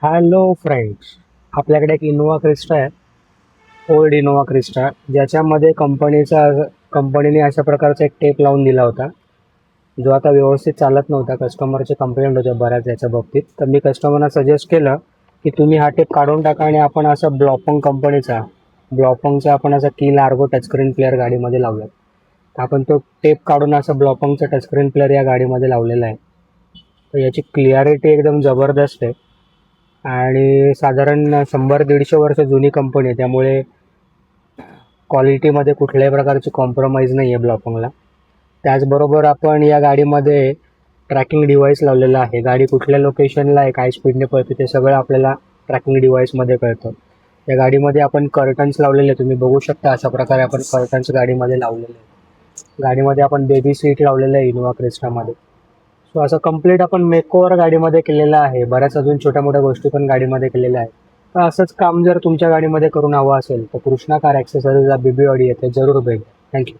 Hello friends, आपल्याकडे एक Innova Crysta आहे. ओल्ड इनोवा क्रिस्टा, ज्याच्यामध्ये कंपनीने अशा प्रकारचा एक टेप लावून दिला होता, जो आता व्यवस्थित चालत नव्हता. कस्टमरचे कंप्लेंट होते बऱ्याच याच्या बाबतीत. तर मी कस्टमरना सजेस्ट केलं की तुम्ही हा टेप काढून टाका आणि आपण असं ब्लॉपंगचा आपण असा की लार्गो टचस्क्रीन प्लेअर गाडीमध्ये लावूयात. तर आपण तो टेप काढून असं ब्लॉपंगचा टचस्क्रीन प्लेअर या गाडीमध्ये लावलेला आहे. तर याची क्लिअरिटी एकदम जबरदस्त आहे आणि साधारण 100-150 वर्ष जुनी कंपनी आहे, त्यामुळे क्वालिटीमध्ये कुठल्याही प्रकारची कॉम्प्रोमाइज नाही आहे ब्लॉपंगला. त्याचबरोबर आपण या गाडीमध्ये ट्रॅकिंग डिव्हाइस लावलेला आहे. गाडी कुठल्या लोकेशनला आहे, काय स्पीडने पळते, ते सगळं आपल्याला ट्रॅकिंग डिव्हाइसमध्ये कळतं. या गाडीमध्ये आपण कर्टन्स लावलेले, तुम्ही बघू शकता. अशा प्रकारे आपण कर्टन्स गाडीमध्ये लावलेले आहे. गाडीमध्ये आपण बेबी सीट लावलेलं आहे इनोवा क्रिस्टामध्ये. सो असं कंप्लीट आपण मेकओव्हर गाडीमध्ये केलेलं आहे. बऱ्याच अजून छोट्या मोठ्या गोष्टी पण गाडीमध्ये केलेल्या आहेत. तर असंच काम जर तुमच्या गाडीमध्ये करून हवं असेल तर कृष्णा कार ॲक्सेसरीजला BB ऑडी येते, जरूर भेट. थँक्यू.